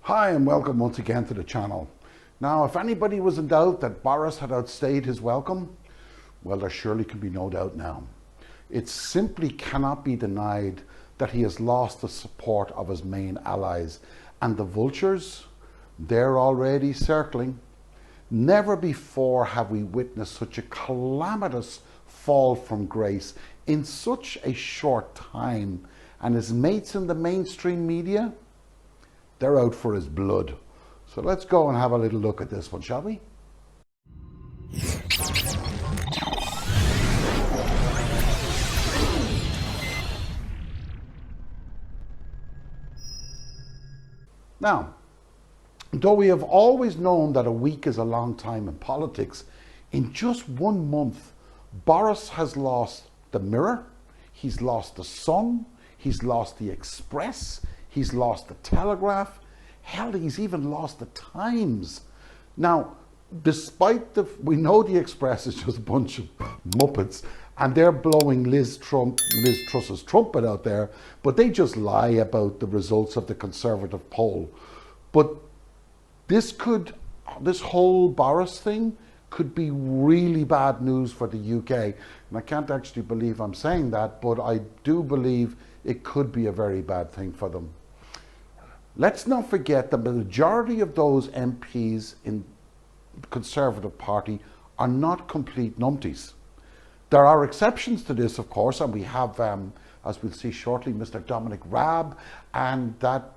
Hi and welcome once again to the channel. Now, if anybody was in doubt that Boris had outstayed his welcome, well, there surely can be no doubt now. It simply cannot be denied that he has lost the support of his main allies, and the vultures, they're already circling. Never before have we witnessed such a calamitous fall from grace in such a short time, and his mates in the mainstream media, they're out for his blood. So let's go and have a little look at this one, shall we? Now, though we have always known that a week is a long time in politics, in just 1 month, Boris has lost the Mirror, he's lost the Sun, he's lost the Express, he's lost the Telegraph, hell, he's even lost the Times. Now, despite we know the Express is just a bunch of muppets and they're blowing Liz Truss's trumpet out there, but they just lie about the results of the Conservative poll. But this whole Boris thing could be really bad news for the UK. And I can't actually believe I'm saying that, but I do believe it could be a very bad thing for them. Let's not forget that the majority of those MPs in the Conservative Party are not complete numpties. There are exceptions to this, of course, and we have, as we'll see shortly, Mr. Dominic Raab and that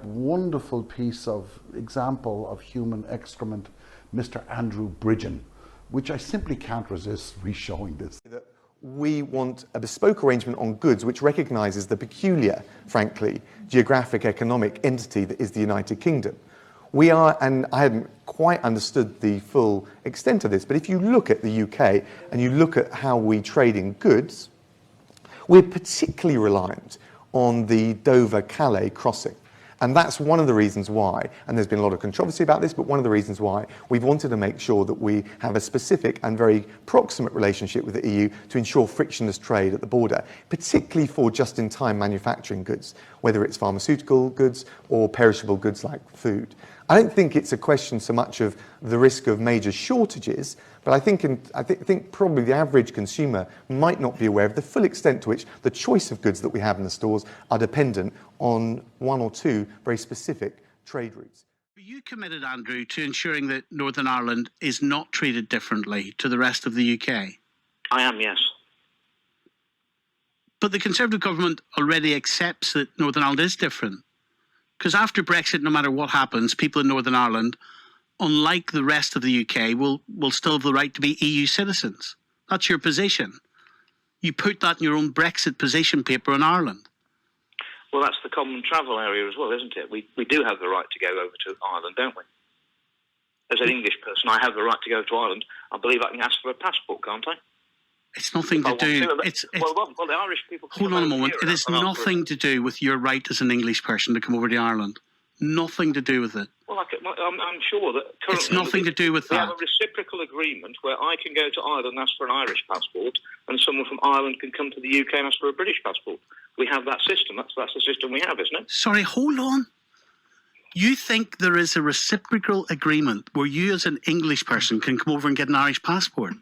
wonderful piece of example of human excrement, Mr. Andrew Bridgen, which I simply can't resist re-showing this. We want a bespoke arrangement on goods which recognises the peculiar, frankly, geographic economic entity that is the United Kingdom. We are, and I hadn't quite understood the full extent of this, but if you look at the UK and you look at how we trade in goods, we're particularly reliant on the Dover-Calais crossing. And that's one of the reasons why, and there's been a lot of controversy about this, but one of the reasons why we've wanted to make sure that we have a specific and very proximate relationship with the EU to ensure frictionless trade at the border, particularly for just-in-time manufacturing goods, whether it's pharmaceutical goods or perishable goods like food. I don't think it's a question so much of the risk of major shortages, but I think probably the average consumer might not be aware of the full extent to which the choice of goods that we have in the stores are dependent on one or two very specific trade routes. Are you committed, Andrew, to ensuring that Northern Ireland is not treated differently to the rest of the UK? I am, yes. But the Conservative government already accepts that Northern Ireland is different. Because after Brexit, no matter what happens, people in Northern Ireland, unlike the rest of the UK, will still have the right to be EU citizens. That's your position. You put that in your own Brexit position paper on Ireland. Well, that's the common travel area as well, isn't it? We do have the right to go over to Ireland, don't we? As an English person, I have the right to go to Ireland. I believe I can ask for a passport, can't I? It's nothing to do. Well, the Irish people. Hold on a moment. It is nothing to do with your right as an English person to come over to Ireland. Nothing to do with it. Well, I'm sure that currently it's nothing to do with we that. have a reciprocal agreement where I can go to Ireland and ask for an Irish passport, and someone from Ireland can come to the UK and ask for a British passport. We have that system. That's the system we have, isn't it? Sorry, hold on. You think there is a reciprocal agreement where you as an English person can come over and get an Irish passport?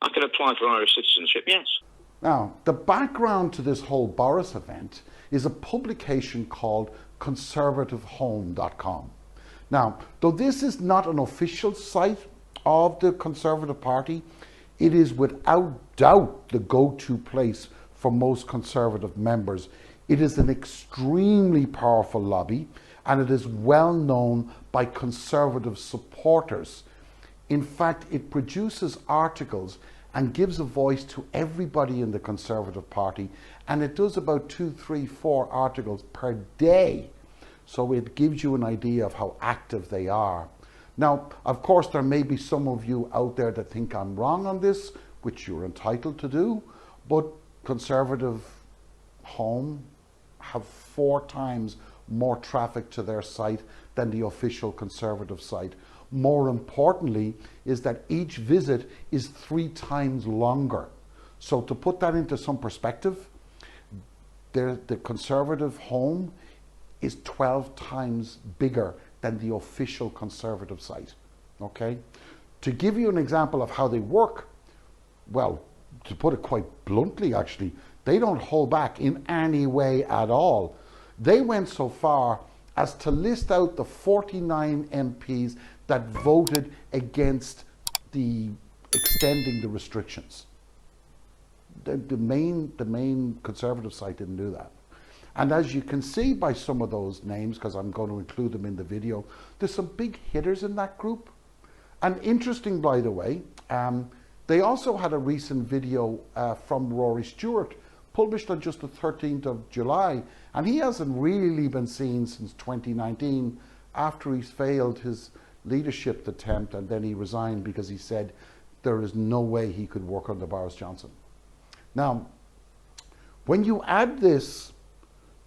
I can apply for Irish citizenship, yes. Now, the background to this whole Boris event is a publication called conservativehome.com. Now, though this is not an official site of the Conservative Party, it is without doubt the go-to place for most Conservative members. It is an extremely powerful lobby, and it is well known by Conservative supporters. In fact, it produces articles and gives a voice to everybody in the Conservative Party, and it does about 2, 3, 4 articles per day. So it gives you an idea of how active they are. Now, of course, there may be some of you out there that think I'm wrong on this, which you're entitled to do, but Conservative Home have 4 times more traffic to their site than the official Conservative site. More importantly is that each visit is 3 times longer. So to put that into some perspective, the Conservative Home is 12 times bigger than the official Conservative site. Okay? To give you an example of how they work, well, to put it quite bluntly actually, they don't hold back in any way at all. They went so far as to list out the 49 MPs that voted against the extending the restrictions. The main Conservative site didn't do that. And as you can see by some of those names, because I'm going to include them in the video, there's some big hitters in that group. And interesting, by the way, they also had a recent video from Rory Stewart, published on just the 13th of July, and he hasn't really been seen since 2019, after he's failed his leadership attempt, and then he resigned because he said there is no way he could work under Boris Johnson. Now, when you add this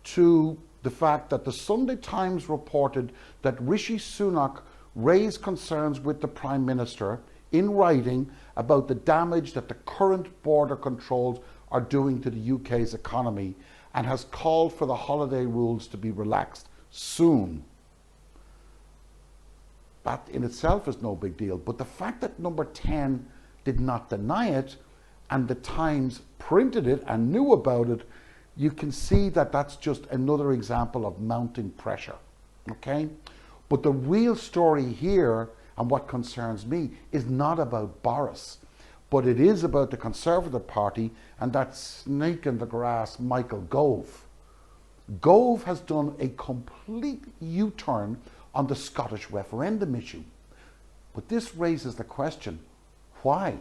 to the fact that the Sunday Times reported that Rishi Sunak raised concerns with the Prime Minister in writing about the damage that the current border controls are doing to the UK's economy, and has called for the holiday rules to be relaxed soon. That in itself is no big deal, but the fact that Number 10 did not deny it, and the Times printed it and knew about it, you can see that that's just another example of mounting pressure, okay? But the real story here, and what concerns me, is not about Boris, but it is about the Conservative Party and that snake in the grass, Michael Gove. Gove has done a complete U-turn on the Scottish referendum issue. But this raises the question, why?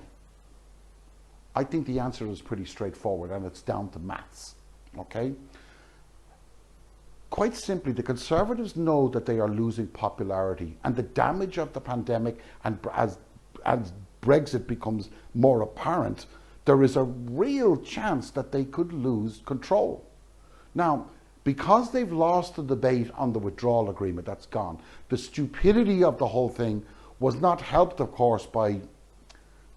I think the answer is pretty straightforward, and it's down to maths, okay? Quite simply, the Conservatives know that they are losing popularity, and the damage of the pandemic, and as Brexit becomes more apparent, there is a real chance that they could lose control. Now, because they've lost the debate on the withdrawal agreement, that's gone. The stupidity of the whole thing was not helped, of course, by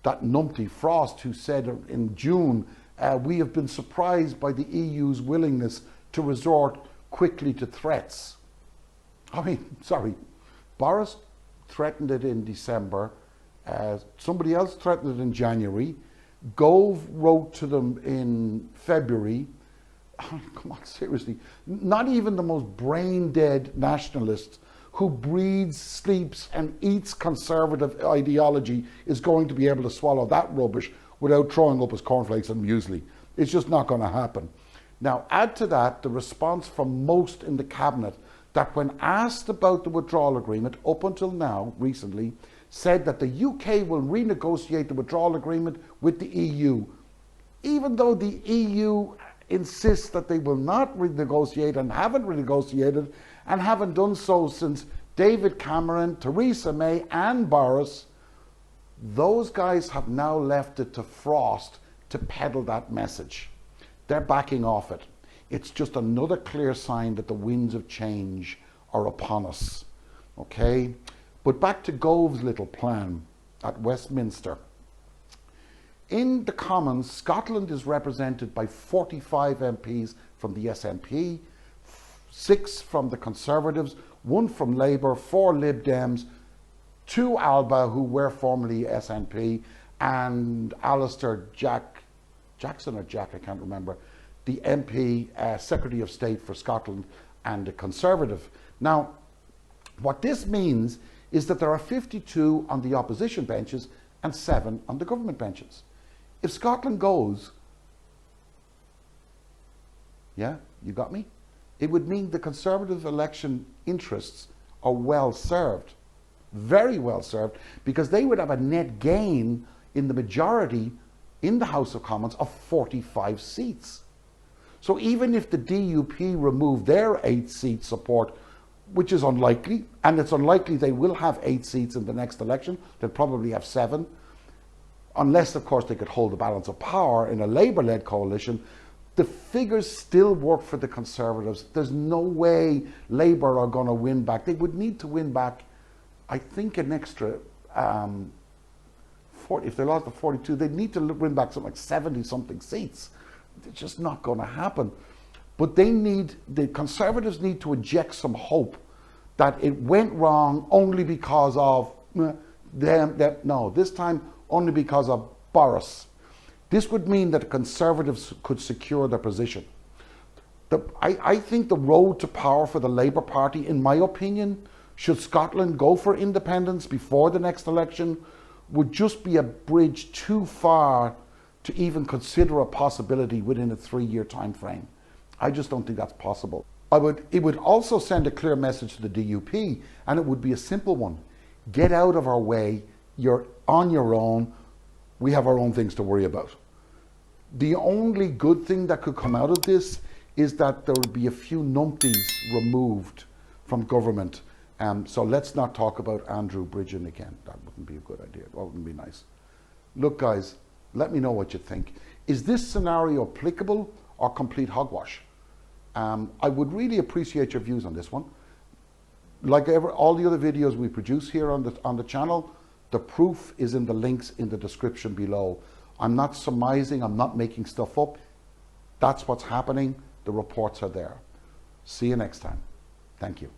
that numpty Frost, who said in June, we have been surprised by the EU's willingness to resort quickly to threats. I mean, sorry, Boris threatened it in December, somebody else threatened it in January, Gove wrote to them in February. Oh, come on, seriously. Not even the most brain-dead nationalist who breathes, sleeps and eats Conservative ideology is going to be able to swallow that rubbish without throwing up his cornflakes and muesli. It's just not going to happen. Now, add to that the response from most in the cabinet that when asked about the withdrawal agreement, up until now, recently, said that the UK will renegotiate the withdrawal agreement with the EU, even though the EU insists that they will not renegotiate and haven't renegotiated and haven't done so since David Cameron, Theresa May and Boris. Those guys have now left it to Frost to peddle that message. They're backing off it. It's just another clear sign that the winds of change are upon us, okay? But back to Gove's little plan at Westminster. In the Commons, Scotland is represented by 45 MPs from the SNP, 6 from the Conservatives, 1 from Labour, 4 Lib Dems, 2 Alba, who were formerly SNP, and Alistair Jackson or Jack, I can't remember, the MP, Secretary of State for Scotland and a Conservative. Now, what this means is that there are 52 on the opposition benches and 7 on the government benches. If Scotland goes, yeah, you got me? It would mean the Conservative election interests are well served, very well served, because they would have a net gain in the majority in the House of Commons of 45 seats. So even if the DUP remove their 8-seat support, which is unlikely, and it's unlikely they will have 8 seats in the next election, they'll probably have 7, unless of course they could hold the balance of power in a Labour-led coalition, the figures still work for the Conservatives. There's no way Labour are going to win back. They would need to win back, I think, an extra 40, if they lost the 42, they'd need to win back something like 70-something seats. It's just not going to happen. But the Conservatives need to inject some hope that it went wrong only because of them. No, this time only because of Boris. This would mean that the Conservatives could secure their position. I think the road to power for the Labour Party, in my opinion, should Scotland go for independence before the next election, would just be a bridge too far to even consider a possibility within a 3-year time frame. I just don't think that's possible. It would also send a clear message to the DUP, and it would be a simple one. Get out of our way. You're on your own. We have our own things to worry about. The only good thing that could come out of this is that there would be a few numpties removed from government. So let's not talk about Andrew Bridgen again. That wouldn't be a good idea. That wouldn't be nice. Look, guys, let me know what you think. Is this scenario applicable or complete hogwash? I would really appreciate your views on this one. Like all the other videos we produce here on the channel, the proof is in the links in the description below. I'm not surmising, I'm not making stuff up. That's what's happening. The reports are there. See you next time. Thank you.